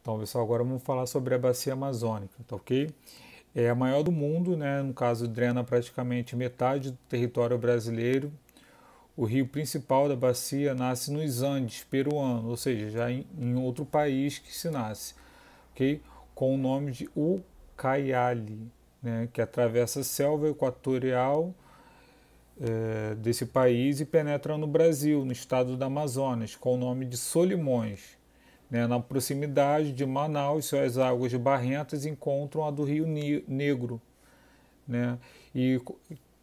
Então, pessoal, agora vamos falar sobre a bacia amazônica, tá ok? É a maior do mundo, né? No caso, drena praticamente metade do território brasileiro. O rio principal da bacia nasce nos Andes peruano, ou seja, já em outro país que se nasce, ok? Com o nome de Ucayali, né? Que atravessa a selva equatorial desse país e penetra no Brasil, no estado do Amazonas, com o nome de Solimões. Né, na proximidade de Manaus, suas águas barrentas encontram a do Rio Negro, né, e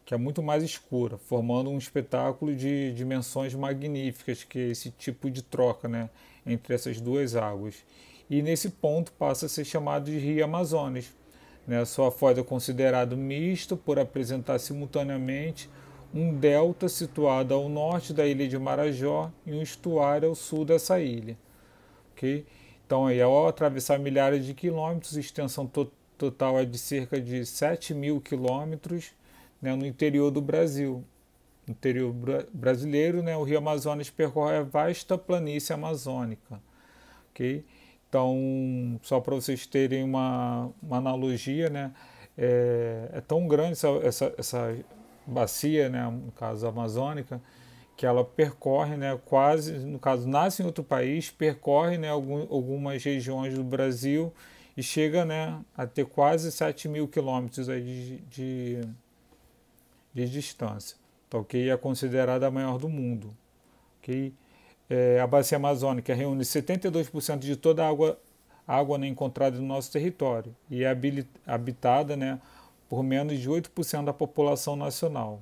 que é muito mais escura, formando um espetáculo de dimensões magníficas, que é esse tipo de troca, né, entre essas duas águas. E nesse ponto passa a ser chamado de Rio Amazonas. Né, sua foz é considerado misto por apresentar simultaneamente um delta situado ao norte da ilha de Marajó e um estuário ao sul dessa ilha. Okay? Então, aí, ao atravessar milhares de quilômetros, a extensão total é de cerca de 7.000 quilômetros, né, no interior do Brasil. No interior brasileiro, né, o Rio Amazonas percorre a vasta planície amazônica. Okay? Então, só para vocês terem uma analogia, né, é tão grande essa bacia, né, no caso amazônica, que ela percorre, né, quase, no caso, nasce em outro país, percorre, né, algumas regiões do Brasil e chega, né, a ter quase 7.000 quilômetros aí de distância. Tá, ok? É considerada a maior do mundo. Okay? A bacia amazônica reúne 72% de toda a água né, encontrada no nosso território e é habitada, né, por menos de 8% da população nacional.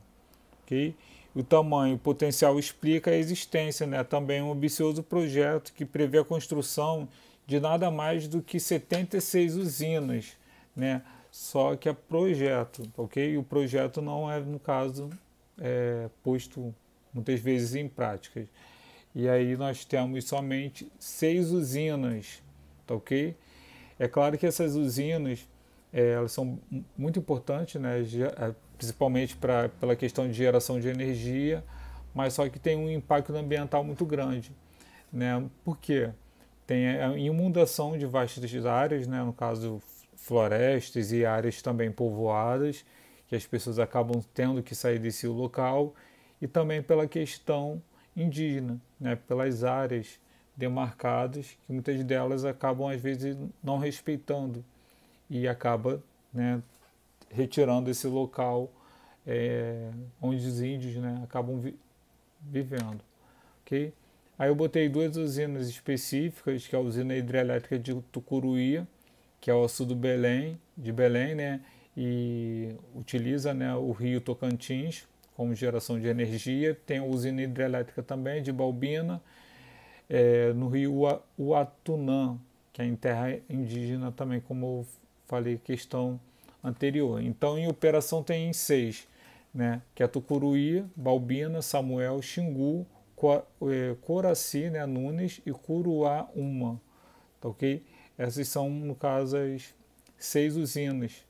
Okay? O tamanho e o potencial explica a existência, né, também um ambicioso projeto que prevê a construção de nada mais do que 76 usinas, né, só que é projeto, ok? E o projeto não é, no caso, posto muitas vezes em práticas. E aí nós temos somente 6 usinas, tá ok? É claro que essas usinas elas são muito importantes, né, principalmente pela questão de geração de energia, mas só que tem um impacto ambiental muito grande. Né? Por quê? Tem a inundação de vastas áreas, né, no caso florestas e áreas também povoadas, que as pessoas acabam tendo que sair desse local, e também pela questão indígena, né, pelas áreas demarcadas, que muitas delas acabam às vezes não respeitando e acaba, né, retirando esse local onde os índios, né, acabam vivendo. Okay? Aí eu botei 2 usinas específicas, que é a usina hidrelétrica de Tucuruí, que é ao sul de Belém, né, e utiliza, né, o rio Tocantins como geração de energia. Tem a usina hidrelétrica também de Balbina, no rio Uatunã, que é em terra indígena também, como eu falei questão anterior. Então, em operação tem 6, né, que é Tucuruí, Balbina, Samuel, Xingu, Coraci, né, Nunes e Curuá-Uma. Tá, ok? Essas são, no caso, as 6 usinas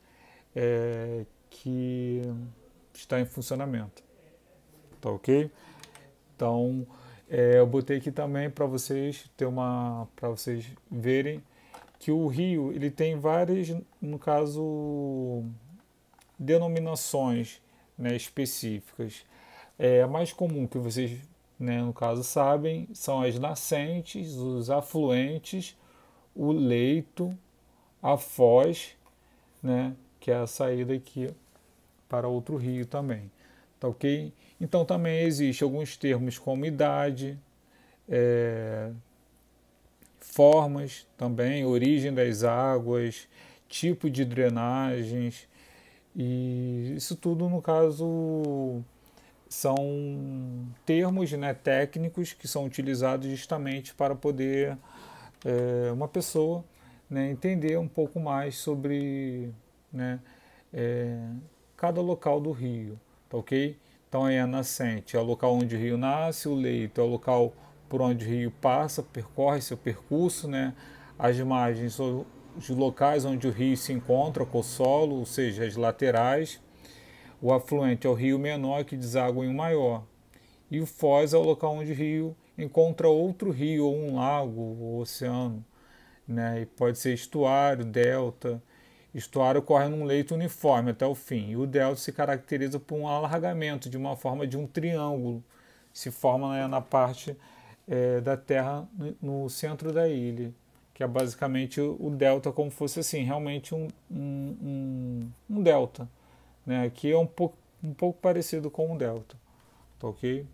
que estão em funcionamento. Tá, ok? Então, eu botei aqui também para vocês para vocês verem que o rio ele tem várias, no caso, denominações, né, específicas. A mais comum que vocês, né, no caso, sabem são as nascentes, os afluentes, o leito, a foz, né, que é a saída aqui para outro rio também. Tá, ok? Então também existe alguns termos como idade, formas também, origem das águas, tipo de drenagens, e isso tudo, no caso, são termos, né, técnicos que são utilizados justamente para poder uma pessoa, né, entender um pouco mais sobre, né, cada local do rio, tá ok? Então aí a nascente é o local onde o rio nasce, o leito é o local por onde o rio passa, percorre seu percurso, né? As margens são os locais onde o rio se encontra com o solo, ou seja, as laterais. O afluente é o rio menor que deságua em um maior. E o foz é o local onde o rio encontra outro rio, ou um lago, ou oceano. né? E pode ser estuário, delta. Estuário corre num leito uniforme até o fim, e o delta se caracteriza por um alargamento de uma forma de um triângulo, se forma, né, na parte da terra no centro da ilha, que é basicamente o delta, como fosse assim, realmente um delta, né? Aqui é um pouco parecido com um delta, tá ok?